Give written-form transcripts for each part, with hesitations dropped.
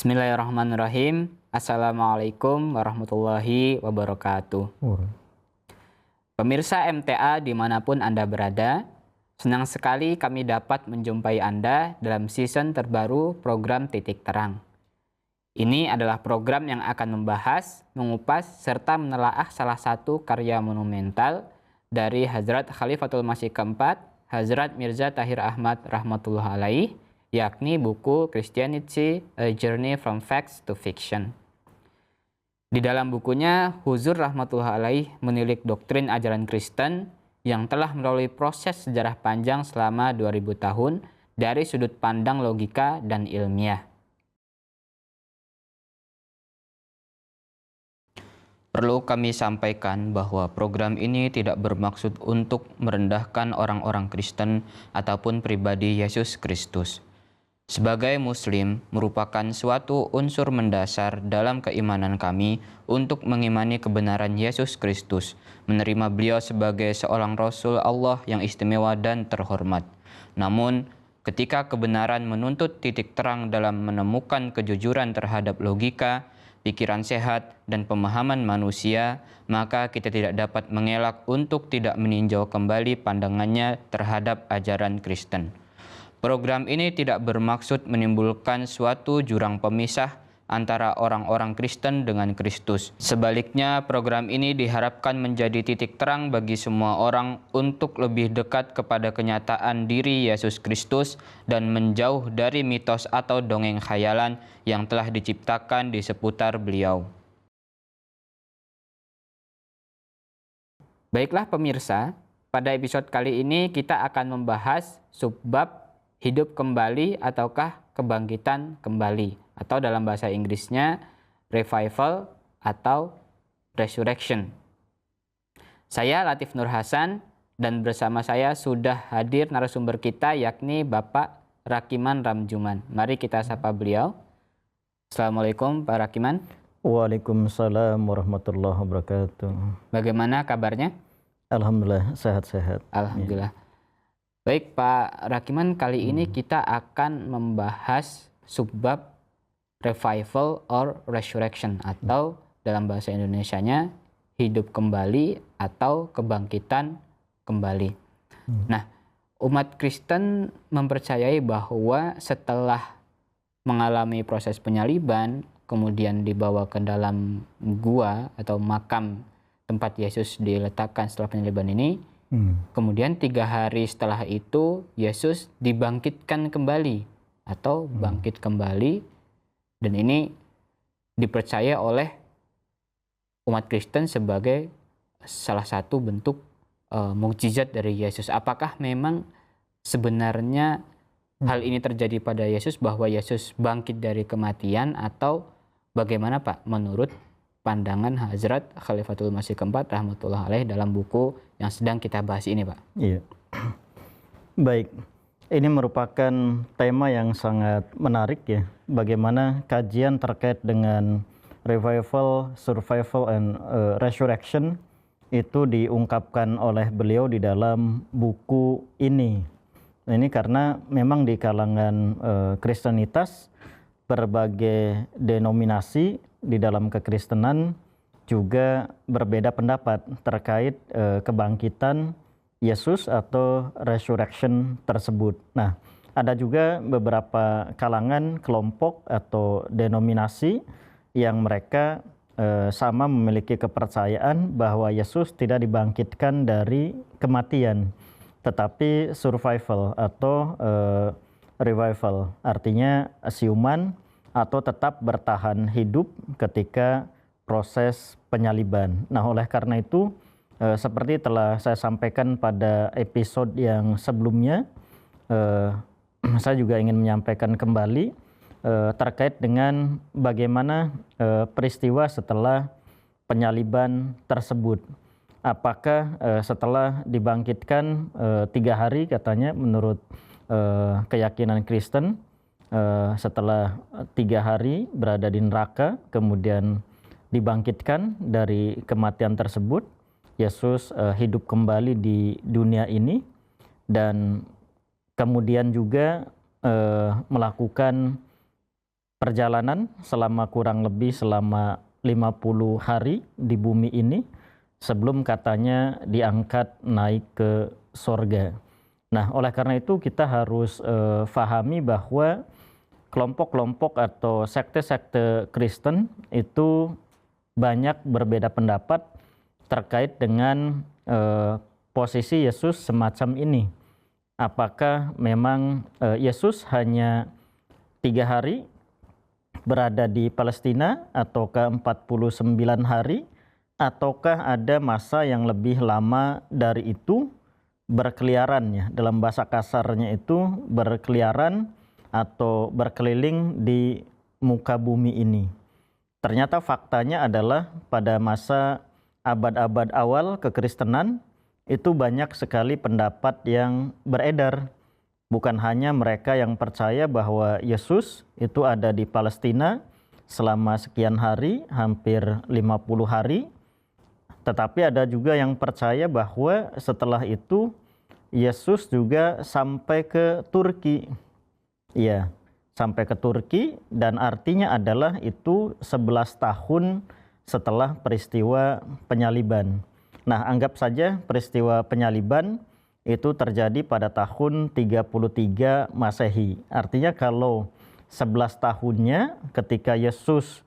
Bismillahirrahmanirrahim. Assalamualaikum warahmatullahi wabarakatuh. Pemirsa MTA dimanapun Anda berada, senang sekali kami dapat menjumpai Anda dalam season terbaru program Titik Terang. Ini adalah program yang akan membahas, mengupas, serta menelaah salah satu karya monumental dari Hazrat Khalifatul Masih keempat, Hazrat Mirza Tahir Ahmad rahmatullah alaih, yakni buku Christianity, A Journey from Facts to Fiction. Di dalam bukunya, Huzur rahmatullah alaih menilik doktrin ajaran Kristen yang telah melalui proses sejarah panjang selama 2000 tahun dari sudut pandang logika dan ilmiah. Perlu kami sampaikan bahwa program ini tidak bermaksud untuk merendahkan orang-orang Kristen ataupun pribadi Yesus Kristus. Sebagai Muslim, merupakan suatu unsur mendasar dalam keimanan kami untuk mengimani kebenaran Yesus Kristus, menerima beliau sebagai seorang Rasul Allah yang istimewa dan terhormat. Namun, ketika kebenaran menuntut titik terang dalam menemukan kejujuran terhadap logika, pikiran sehat, dan pemahaman manusia, maka kita tidak dapat mengelak untuk tidak meninjau kembali pandangannya terhadap ajaran Kristen. Program ini tidak bermaksud menimbulkan suatu jurang pemisah antara orang-orang Kristen dengan Kristus. Sebaliknya, program ini diharapkan menjadi titik terang bagi semua orang untuk lebih dekat kepada kenyataan diri Yesus Kristus dan menjauh dari mitos atau dongeng khayalan yang telah diciptakan di seputar beliau. Baiklah pemirsa, pada episode kali ini kita akan membahas subbab hidup kembali ataukah kebangkitan kembali, atau dalam bahasa Inggrisnya revival atau resurrection. Saya Latif Nur Hasan dan bersama saya sudah hadir narasumber kita yakni Bapak Rakiman Ramjuman. Mari kita sapa beliau. Assalamualaikum Pak Rakiman. Waalaikumsalam warahmatullahi wabarakatuh. Bagaimana kabarnya? Alhamdulillah sehat-sehat. Alhamdulillah. Baik Pak Rakiman, kali ini kita akan membahas subbab revival or resurrection, atau dalam bahasa Indonesianya hidup kembali atau kebangkitan kembali. Nah, umat Kristen mempercayai bahwa setelah mengalami proses penyaliban, kemudian dibawa ke dalam gua atau makam tempat Yesus diletakkan setelah penyaliban ini, kemudian 3 hari setelah itu Yesus dibangkitkan kembali atau bangkit kembali, dan ini dipercaya oleh umat Kristen sebagai salah satu bentuk mukjizat dari Yesus. Apakah memang sebenarnya hal ini terjadi pada Yesus, bahwa Yesus bangkit dari kematian, atau bagaimana Pak menurut pandangan Hazrat Khalifatul Masih keempat rahmatullah alaih dalam buku yang sedang kita bahas ini, Pak? Iya. Baik, ini merupakan tema yang sangat menarik ya. Bagaimana kajian terkait dengan revival, survival, and resurrection itu diungkapkan oleh beliau di dalam buku ini. Ini karena memang di kalangan Kristenitas, berbagai denominasi di dalam kekristenan juga berbeda pendapat terkait kebangkitan Yesus atau resurrection tersebut. Nah, ada juga beberapa kalangan, kelompok atau denominasi yang mereka sama memiliki kepercayaan bahwa Yesus tidak dibangkitkan dari kematian, tetapi survival atau revival, artinya siuman atau tetap bertahan hidup ketika proses penyaliban. Nah, oleh karena itu, seperti telah saya sampaikan pada episode yang sebelumnya, saya juga ingin menyampaikan kembali terkait dengan bagaimana peristiwa setelah penyaliban tersebut. Apakah setelah dibangkitkan 3 hari katanya menurut keyakinan Kristen, setelah 3 hari berada di neraka, kemudian dibangkitkan dari kematian tersebut, Yesus hidup kembali di dunia ini, dan kemudian juga melakukan perjalanan selama kurang lebih selama 50 hari di bumi ini sebelum katanya diangkat naik ke sorga. Nah, oleh karena itu kita harus fahami bahwa kelompok-kelompok atau sekte-sekte Kristen itu banyak berbeda pendapat terkait dengan posisi Yesus semacam ini. Apakah memang Yesus hanya 3 hari berada di Palestina, ataukah 49 hari, ataukah ada masa yang lebih lama dari itu berkeliaran, ya, dalam bahasa kasarnya itu berkeliaran atau berkeliling di muka bumi ini. Ternyata faktanya adalah pada masa abad-abad awal kekristenan itu banyak sekali pendapat yang beredar. Bukan hanya mereka yang percaya bahwa Yesus itu ada di Palestina selama sekian hari, hampir 50 hari, tetapi ada juga yang percaya bahwa setelah itu Yesus juga sampai ke Turki. Iya, sampai ke Turki, dan artinya adalah itu 11 tahun setelah peristiwa penyaliban. Nah, anggap saja peristiwa penyaliban itu terjadi pada tahun 33 Masehi. Artinya kalau 11 tahunnya ketika Yesus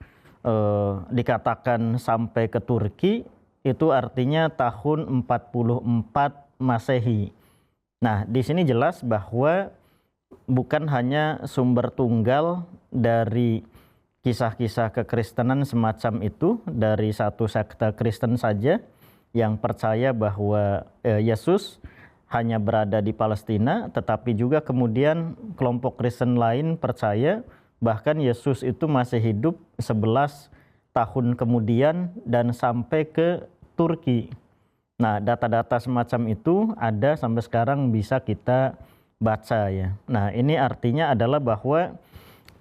dikatakan sampai ke Turki, itu artinya tahun 44 Masehi. Nah, di sini jelas bahwa bukan hanya sumber tunggal dari kisah-kisah kekristenan semacam itu dari satu sekte Kristen saja yang percaya bahwa Yesus hanya berada di Palestina, tetapi juga kemudian kelompok Kristen lain percaya bahkan Yesus itu masih hidup 11 tahun kemudian dan sampai ke Turki. Nah, data-data semacam itu ada sampai sekarang bisa kita baca, ya. Nah, ini artinya adalah bahwa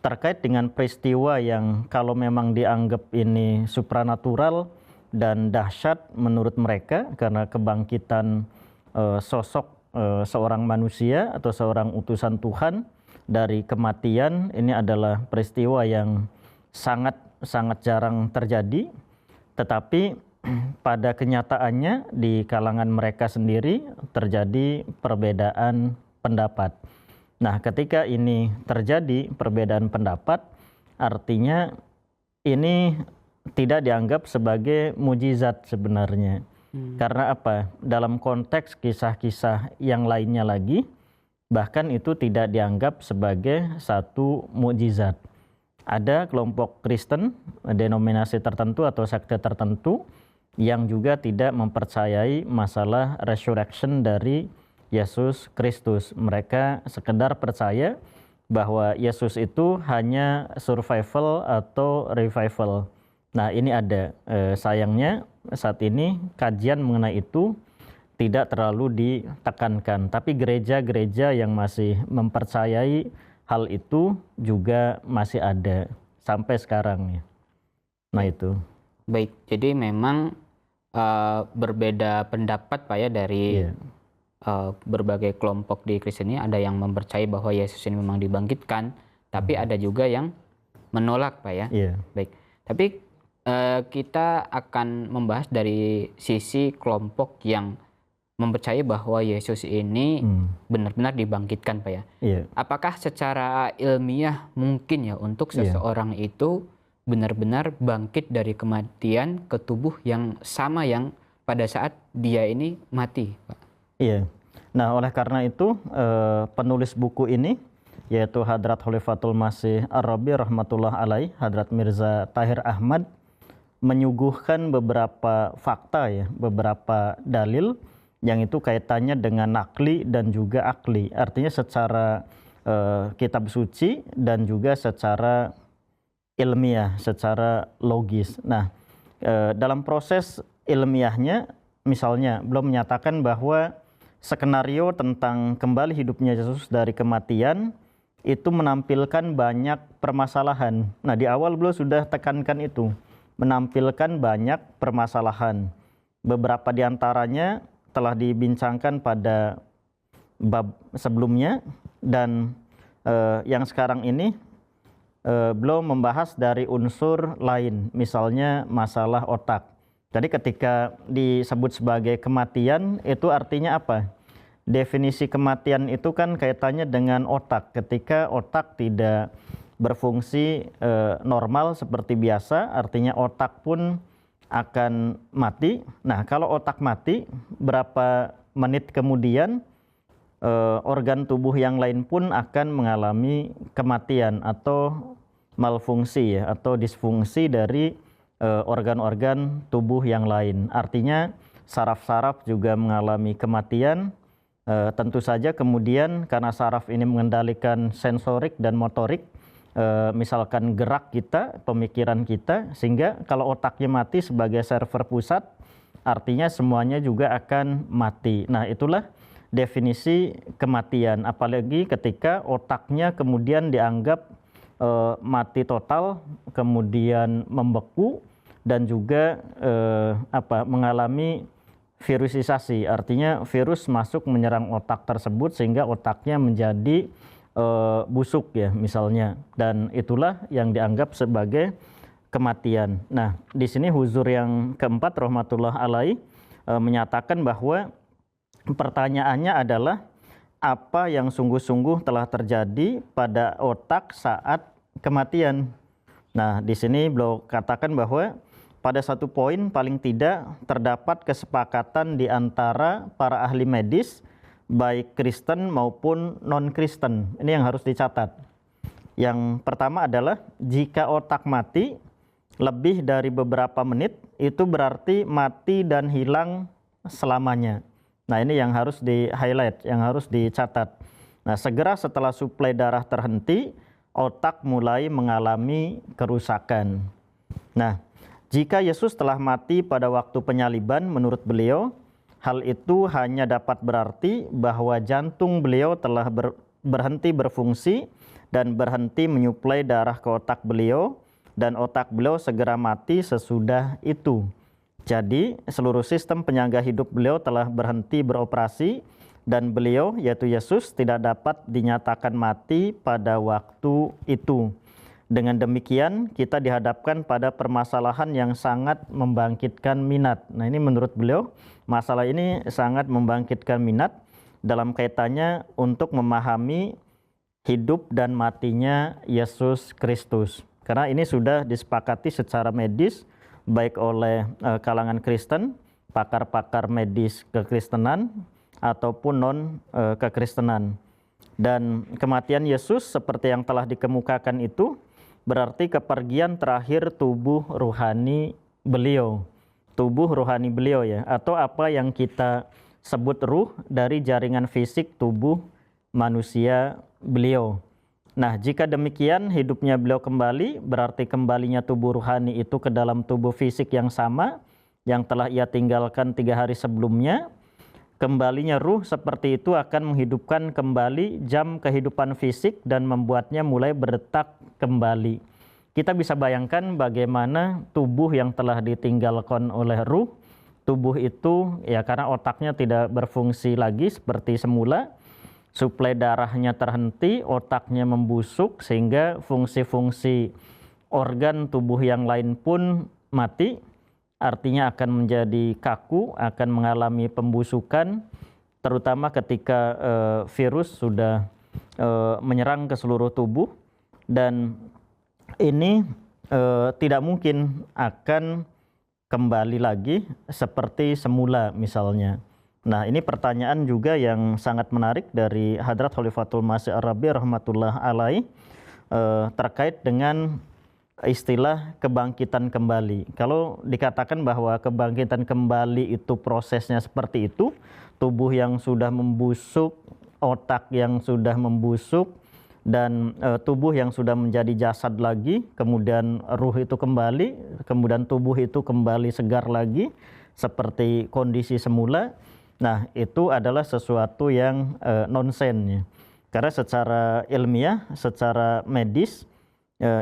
terkait dengan peristiwa yang kalau memang dianggap ini supranatural dan dahsyat menurut mereka karena kebangkitan sosok seorang manusia atau seorang utusan Tuhan dari kematian, ini adalah peristiwa yang sangat jarang terjadi, tetapi pada kenyataannya di kalangan mereka sendiri terjadi perbedaan pendapat. Nah, ketika ini terjadi perbedaan pendapat, artinya ini tidak dianggap sebagai mujizat sebenarnya. Karena apa? Dalam konteks kisah-kisah yang lainnya lagi, bahkan itu tidak dianggap sebagai satu mukjizat. Ada kelompok Kristen, denominasi tertentu atau sekte tertentu yang juga tidak mempercayai masalah resurrection dari Yesus Kristus. Mereka sekedar percaya bahwa Yesus itu hanya survival atau revival. Nah, ini ada. Sayangnya saat ini kajian mengenai itu tidak terlalu ditekankan. Tapi gereja-gereja yang masih mempercayai hal itu juga masih ada sampai sekarang, ya. Nah, itu. Baik, jadi memang berbeda pendapat Pak ya dari berbagai kelompok di Kristen ini. Ada yang mempercayai bahwa Yesus ini memang dibangkitkan, tapi ada juga yang menolak Pak ya. Baik, tapi kita akan membahas dari sisi kelompok yang mempercayai bahwa Yesus ini benar-benar dibangkitkan Pak ya. Apakah secara ilmiah mungkin ya untuk seseorang itu benar-benar bangkit dari kematian ke tubuh yang sama yang pada saat dia ini mati, Pak? Iya. Nah, oleh karena itu penulis buku ini yaitu Hadrat Khalifatul Masih Ar-Rabi rahmatullah alaih, Hadrat Mirza Tahir Ahmad, menyuguhkan beberapa fakta, ya, beberapa dalil yang itu kaitannya dengan nakli dan juga akli. Artinya secara kitab suci dan juga secara ilmiah, secara logis. Nah, dalam proses ilmiahnya, misalnya belum menyatakan bahwa skenario tentang kembali hidupnya Yesus dari kematian itu menampilkan banyak permasalahan. Nah, di awal beliau sudah tekankan itu, menampilkan banyak permasalahan. Beberapa di antaranya telah dibincangkan pada bab sebelumnya, dan yang sekarang ini beliau membahas dari unsur lain, misalnya masalah otak. Jadi ketika disebut sebagai kematian, itu artinya apa? Definisi kematian itu kan kaitannya dengan otak. Ketika otak tidak berfungsi normal seperti biasa, artinya otak pun akan mati. Nah, kalau otak mati, berapa menit kemudian organ tubuh yang lain pun akan mengalami kematian atau malfungsi ya, atau disfungsi dari organ-organ tubuh yang lain. Artinya saraf-saraf juga mengalami kematian. Tentu saja kemudian karena saraf ini mengendalikan sensorik dan motorik, misalkan gerak kita, pemikiran kita, sehingga kalau otaknya mati sebagai server pusat, artinya semuanya juga akan mati. Nah, itulah definisi kematian, apalagi ketika otaknya kemudian dianggap mati total, kemudian membeku, dan juga mengalami virusisasi, artinya virus masuk menyerang otak tersebut sehingga otaknya menjadi busuk ya misalnya, dan itulah yang dianggap sebagai kematian. Nah, di sini Huzur yang keempat rahmatullah alaih menyatakan bahwa pertanyaannya adalah apa yang sungguh-sungguh telah terjadi pada otak saat kematian. Nah, di sini beliau katakan bahwa pada satu poin paling tidak terdapat kesepakatan di antara para ahli medis, baik Kristen maupun non-Kristen. Ini yang harus dicatat. Yang pertama adalah jika otak mati lebih dari beberapa menit, itu berarti mati dan hilang selamanya. Nah, ini yang harus di-highlight, yang harus dicatat. Nah, segera setelah suplai darah terhenti, otak mulai mengalami kerusakan. Nah, jika Yesus telah mati pada waktu penyaliban, menurut beliau, hal itu hanya dapat berarti bahwa jantung beliau telah berhenti berfungsi dan berhenti menyuplai darah ke otak beliau, dan otak beliau segera mati sesudah itu. Jadi, seluruh sistem penyangga hidup beliau telah berhenti beroperasi, dan beliau, yaitu Yesus, tidak dapat dinyatakan mati pada waktu itu. Dengan demikian, kita dihadapkan pada permasalahan yang sangat membangkitkan minat. Nah, ini menurut beliau, masalah ini sangat membangkitkan minat dalam kaitannya untuk memahami hidup dan matinya Yesus Kristus. Karena ini sudah disepakati secara medis, baik oleh kalangan Kristen, pakar-pakar medis kekristenan, ataupun non-kekristenan. Dan kematian Yesus seperti yang telah dikemukakan itu berarti kepergian terakhir tubuh rohani beliau. Tubuh rohani beliau ya, atau apa yang kita sebut ruh dari jaringan fisik tubuh manusia beliau. Nah, jika demikian hidupnya beliau kembali, berarti kembalinya tubuh rohani itu ke dalam tubuh fisik yang sama yang telah ia tinggalkan 3 hari sebelumnya. Kembalinya ruh seperti itu akan menghidupkan kembali jam kehidupan fisik dan membuatnya mulai berdetak kembali. Kita bisa bayangkan bagaimana tubuh yang telah ditinggalkan oleh ruh, tubuh itu ya karena otaknya tidak berfungsi lagi seperti semula, suplai darahnya terhenti, otaknya membusuk sehingga fungsi-fungsi organ tubuh yang lain pun mati, artinya akan menjadi kaku, akan mengalami pembusukan, terutama ketika virus sudah menyerang ke seluruh tubuh, dan ini tidak mungkin akan kembali lagi seperti semula misalnya. Nah, ini pertanyaan juga yang sangat menarik dari Hadrat Khalifatul Masih Ar-Rabi rahmatullah alaih terkait dengan istilah kebangkitan kembali. Kalau dikatakan bahwa kebangkitan kembali itu prosesnya seperti itu, tubuh yang sudah membusuk, otak yang sudah membusuk, dan tubuh yang sudah menjadi jasad lagi, kemudian ruh itu kembali, kemudian tubuh itu kembali segar lagi seperti kondisi semula. Nah, itu adalah sesuatu yang nonsen ya. Karena secara ilmiah, secara medis,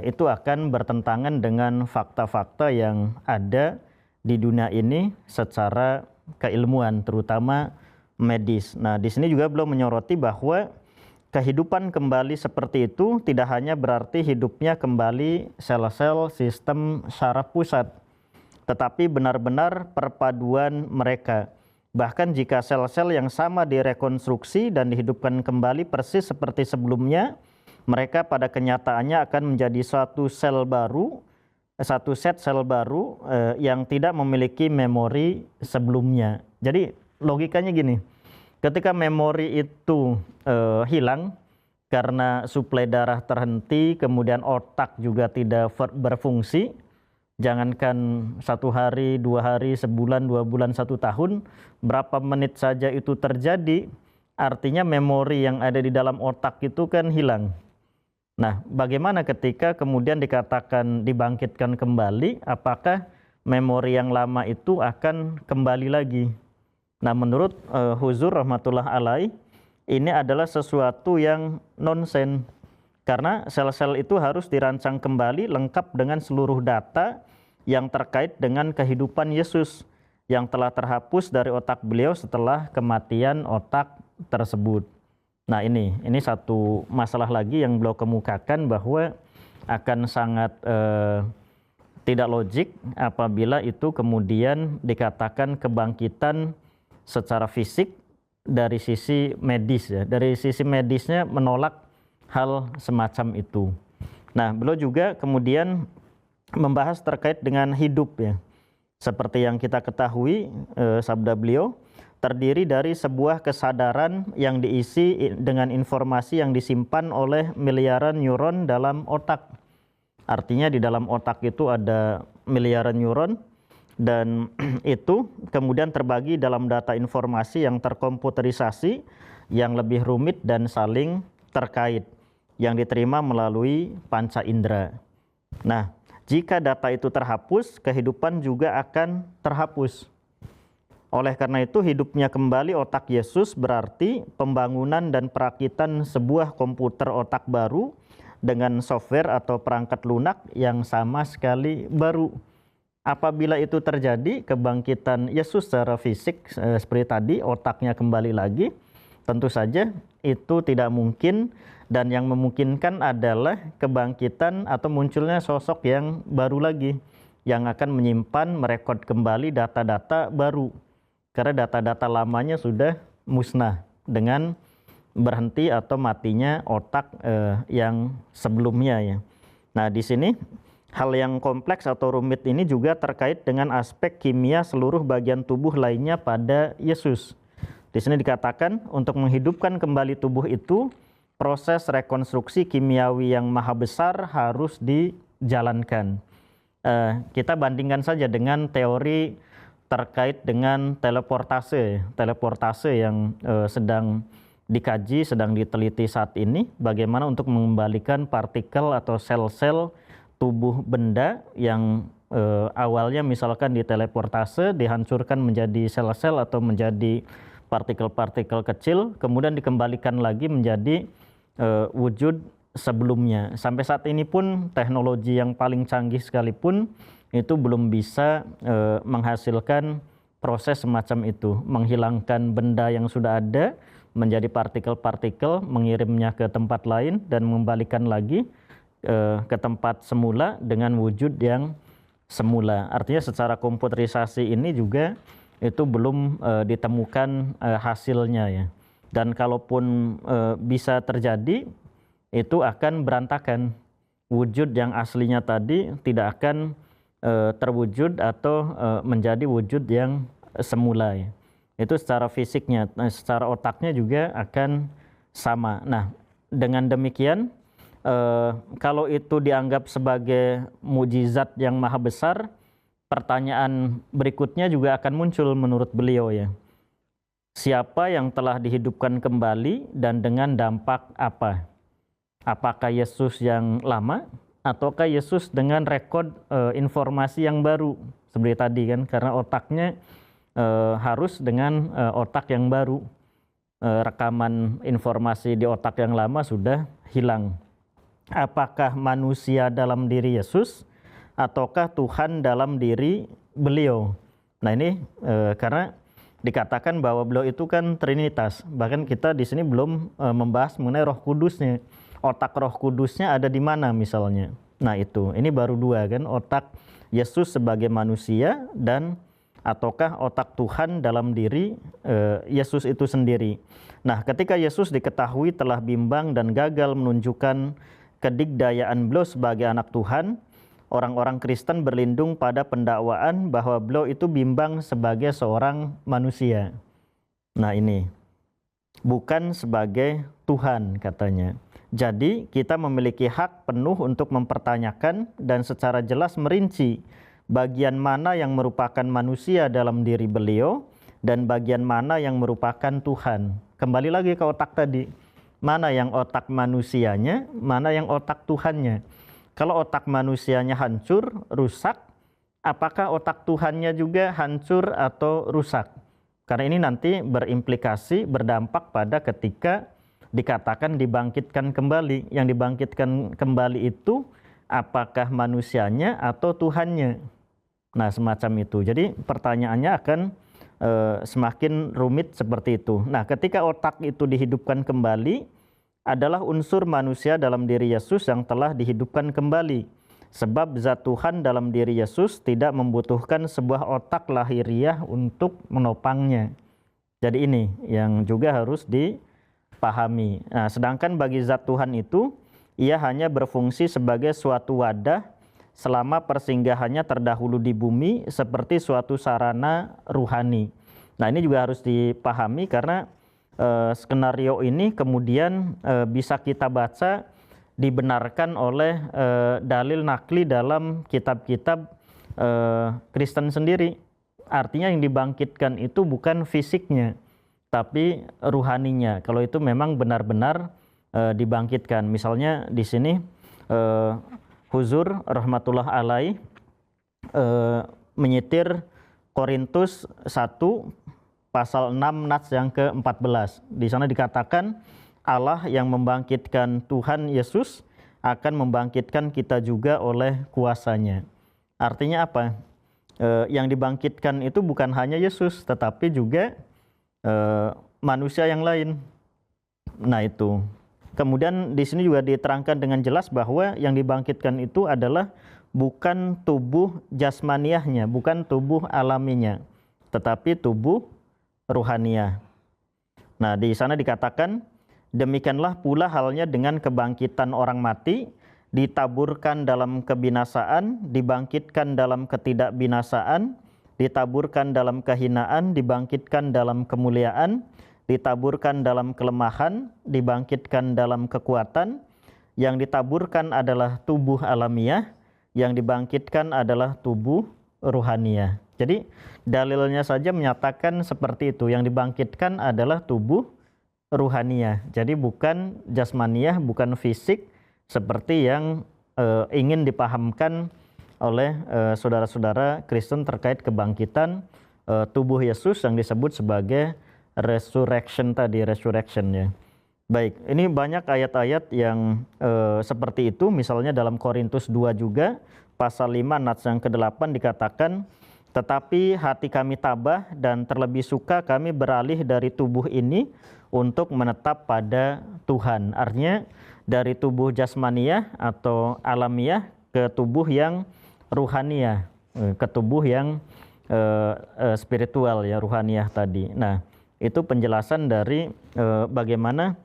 itu akan bertentangan dengan fakta-fakta yang ada di dunia ini secara keilmuan, terutama medis. Nah, di sini juga beliau menyoroti bahwa kehidupan kembali seperti itu tidak hanya berarti hidupnya kembali sel-sel sistem syaraf pusat, tetapi benar-benar perpaduan mereka. Bahkan jika sel-sel yang sama direkonstruksi dan dihidupkan kembali persis seperti sebelumnya, mereka pada kenyataannya akan menjadi satu set sel baru yang tidak memiliki memori sebelumnya. Jadi logikanya gini, ketika memori itu hilang karena suplai darah terhenti, kemudian otak juga tidak berfungsi, jangankan 1 hari, 2 hari, sebulan, 2 bulan, 1 tahun, berapa menit saja itu terjadi, artinya memori yang ada di dalam otak itu kan hilang. Nah, bagaimana ketika kemudian dikatakan dibangkitkan kembali, apakah memori yang lama itu akan kembali lagi? Nah, menurut Huzur rahmatullah alaih, ini adalah sesuatu yang nonsen. Karena sel-sel itu harus dirancang kembali lengkap dengan seluruh data yang terkait dengan kehidupan Yesus yang telah terhapus dari otak beliau setelah kematian otak tersebut. Nah, ini satu masalah lagi yang beliau kemukakan bahwa akan sangat tidak logik apabila itu kemudian dikatakan kebangkitan secara fisik dari sisi medis ya. Dari sisi medisnya menolak hal semacam itu. Nah, beliau juga kemudian membahas terkait dengan hidup ya. Seperti yang kita ketahui, sabda beliau terdiri dari sebuah kesadaran yang diisi dengan informasi yang disimpan oleh miliaran neuron dalam otak. Artinya di dalam otak itu ada miliaran neuron dan itu kemudian terbagi dalam data informasi yang terkomputerisasi, yang lebih rumit dan saling terkait, yang diterima melalui panca indera. Nah, jika data itu terhapus, kehidupan juga akan terhapus. Oleh karena itu, hidupnya kembali otak Yesus berarti pembangunan dan perakitan sebuah komputer otak baru dengan software atau perangkat lunak yang sama sekali baru. Apabila itu terjadi, kebangkitan Yesus secara fisik seperti tadi, otaknya kembali lagi, tentu saja itu tidak mungkin, dan yang memungkinkan adalah kebangkitan atau munculnya sosok yang baru lagi, yang akan menyimpan, merekod kembali data-data baru. Karena data-data lamanya sudah musnah dengan berhenti atau matinya otak yang sebelumnya ya. Nah, di sini hal yang kompleks atau rumit ini juga terkait dengan aspek kimia seluruh bagian tubuh lainnya pada Yesus. Di sini dikatakan untuk menghidupkan kembali tubuh itu, proses rekonstruksi kimiawi yang maha besar harus dijalankan. Kita bandingkan saja dengan teori terkait dengan teleportase yang sedang dikaji, sedang diteliti saat ini, bagaimana untuk mengembalikan partikel atau sel-sel tubuh benda yang awalnya misalkan diteleportase, dihancurkan menjadi sel-sel atau menjadi partikel-partikel kecil, kemudian dikembalikan lagi menjadi wujud sebelumnya. Sampai saat ini pun teknologi yang paling canggih sekalipun itu belum bisa menghasilkan proses semacam itu, menghilangkan benda yang sudah ada menjadi partikel-partikel, mengirimnya ke tempat lain dan mengembalikan lagi ke tempat semula dengan wujud yang semula. Artinya secara komputerisasi ini juga itu belum ditemukan hasilnya ya. Dan kalaupun bisa terjadi, itu akan berantakan. Wujud yang aslinya tadi tidak akan terwujud atau menjadi wujud yang semula ya. Itu secara fisiknya, secara otaknya juga akan sama. Nah, dengan demikian kalau itu dianggap sebagai mukjizat yang maha besar, pertanyaan berikutnya juga akan muncul menurut beliau ya. Siapa yang telah dihidupkan kembali dan dengan dampak apa? Apakah Yesus yang lama ataukah Yesus dengan rekod informasi yang baru seperti tadi kan, karena otaknya harus dengan otak yang baru. Rekaman informasi di otak yang lama sudah hilang. Apakah manusia dalam diri Yesus ataukah Tuhan dalam diri beliau? Nah, ini karena dikatakan bahwa beliau itu kan Trinitas. Bahkan kita di sini belum membahas mengenai Roh Kudusnya. Otak Roh Kudusnya ada di mana misalnya. Nah itu, ini baru dua kan, otak Yesus sebagai manusia dan ataukah otak Tuhan dalam diri Yesus itu sendiri. Nah ketika Yesus diketahui telah bimbang dan gagal menunjukkan kedigdayaan beliau sebagai anak Tuhan, orang-orang Kristen berlindung pada pendakwaan bahwa beliau itu bimbang sebagai seorang manusia. Nah ini, bukan sebagai Tuhan katanya. Jadi kita memiliki hak penuh untuk mempertanyakan dan secara jelas merinci bagian mana yang merupakan manusia dalam diri beliau dan bagian mana yang merupakan Tuhan. Kembali lagi ke otak tadi, mana yang otak manusianya, mana yang otak Tuhannya. Kalau otak manusianya hancur, rusak, apakah otak Tuhannya juga hancur atau rusak? Karena ini nanti berimplikasi, berdampak pada ketika dikatakan dibangkitkan kembali. Yang dibangkitkan kembali itu apakah manusianya atau Tuhannya? Nah semacam itu. Jadi pertanyaannya akan semakin rumit seperti itu. Nah ketika otak itu dihidupkan kembali, adalah unsur manusia dalam diri Yesus yang telah dihidupkan kembali. Sebab zat Tuhan dalam diri Yesus tidak membutuhkan sebuah otak lahiriah untuk menopangnya. Jadi ini yang juga harus dipahami. Nah, sedangkan bagi zat Tuhan itu, ia hanya berfungsi sebagai suatu wadah selama persinggahannya terdahulu di bumi seperti suatu sarana ruhani. Nah ini juga harus dipahami karena skenario ini kemudian bisa kita baca dibenarkan oleh dalil nakli dalam kitab-kitab Kristen sendiri. Artinya yang dibangkitkan itu bukan fisiknya, tapi ruhaninya. Kalau itu memang benar-benar dibangkitkan. Misalnya di sini Huzur rahmatullah alaih menyitir Korintus 1 pasal 6 nats yang ke-14. Di sana dikatakan Allah yang membangkitkan Tuhan Yesus akan membangkitkan kita juga oleh kuasanya. Artinya apa? Yang dibangkitkan itu bukan hanya Yesus, tetapi juga manusia yang lain. Nah itu. Kemudian di sini juga diterangkan dengan jelas bahwa yang dibangkitkan itu adalah bukan tubuh jasmaniahnya, bukan tubuh alaminya, tetapi tubuh ruhaniah. Nah, di sana dikatakan, demikianlah pula halnya dengan kebangkitan orang mati, ditaburkan dalam kebinasaan, dibangkitkan dalam ketidakbinasaan, ditaburkan dalam kehinaan, dibangkitkan dalam kemuliaan, ditaburkan dalam kelemahan, dibangkitkan dalam kekuatan. Yang ditaburkan adalah tubuh alamiah, yang dibangkitkan adalah tubuh ruhaniah. Jadi dalilnya saja menyatakan seperti itu, yang dibangkitkan adalah tubuh ruhaniah. Jadi bukan jasmaniah, bukan fisik seperti yang ingin dipahamkan oleh saudara-saudara Kristen terkait kebangkitan tubuh Yesus yang disebut sebagai resurrection tadi, resurrectionnya. Baik, ini banyak ayat-ayat yang seperti itu. Misalnya dalam Korintus 2 juga, pasal 5 nats yang ke-8 dikatakan, tetapi hati kami tabah dan terlebih suka kami beralih dari tubuh ini untuk menetap pada Tuhan. Artinya dari tubuh jasmaniah atau alamiah ke tubuh yang ruhaniah, ke tubuh yang spiritual ya, ruhaniah tadi. Nah, itu penjelasan dari bagaimana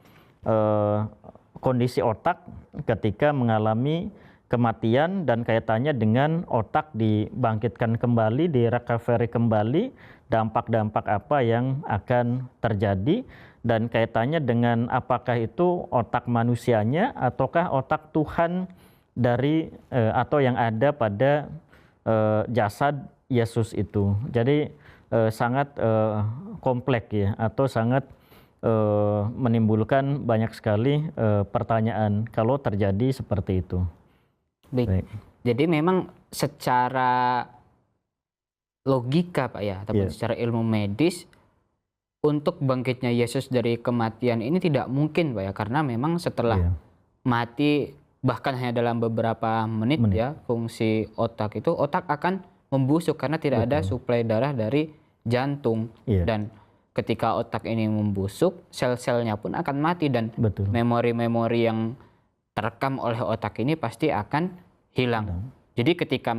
kondisi otak ketika mengalami kematian dan kaitannya dengan otak dibangkitkan kembali, direcovery kembali, dampak-dampak apa yang akan terjadi dan kaitannya dengan apakah itu otak manusianya ataukah otak Tuhan dari atau yang ada pada jasad Yesus itu. Jadi sangat kompleks ya, atau sangat menimbulkan banyak sekali pertanyaan kalau terjadi seperti itu. Baik. Jadi memang secara logika Pak ya, ataupun secara ilmu medis, untuk bangkitnya Yesus dari kematian ini tidak mungkin Pak ya, karena memang setelah mati bahkan hanya dalam beberapa menit ya, fungsi otak akan membusuk karena tidak ada suplai darah dari jantung, Iya. dan ketika otak ini membusuk, sel-selnya pun akan mati dan Betul. memori-memori yang terekam oleh otak ini pasti akan hilang. Jadi ketika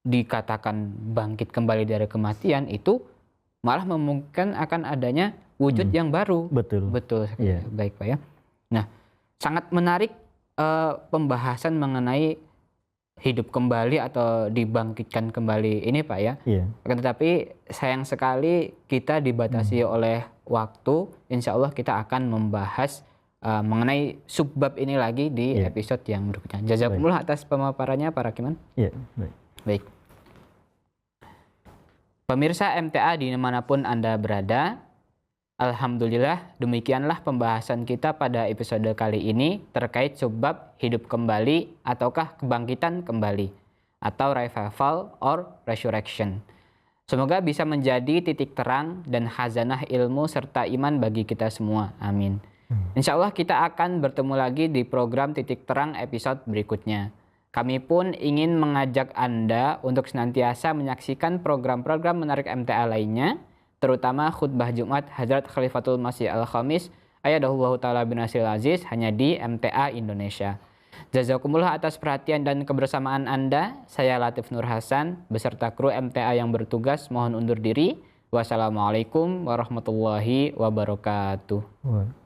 dikatakan bangkit kembali dari kematian itu malah memungkinkan akan adanya wujud yang baru. Betul. Betul. Iya. Baik Pak ya. Nah, sangat menarik pembahasan mengenai hidup kembali atau dibangkitkan kembali ini Pak ya. Iya. Akan tetapi sayang sekali kita dibatasi oleh waktu. Insya Allah kita akan membahas mengenai subbab ini lagi di Iya. episode yang berikutnya. Jazakumullah atas pemaparannya Pak Rakiman. Iya. Baik. Baik. Pemirsa MTA dimanapun Anda berada, alhamdulillah demikianlah pembahasan kita pada episode kali ini terkait subbab hidup kembali ataukah kebangkitan kembali atau revival or resurrection. Semoga bisa menjadi titik terang dan khazanah ilmu serta iman bagi kita semua. Amin. Insya Allah kita akan bertemu lagi di program Titik Terang episode berikutnya. Kami pun ingin mengajak Anda untuk senantiasa menyaksikan program-program menarik MTA lainnya, terutama khutbah Jumat Hadrat Khalifatul Masih Al-Khamis Ayyadahullahu Ta'ala bin Nasril Aziz hanya di MTA Indonesia. Jazakumullah atas perhatian dan kebersamaan Anda. Saya Latif Nur Hasan beserta kru MTA yang bertugas mohon undur diri. Wassalamualaikum warahmatullahi wabarakatuh.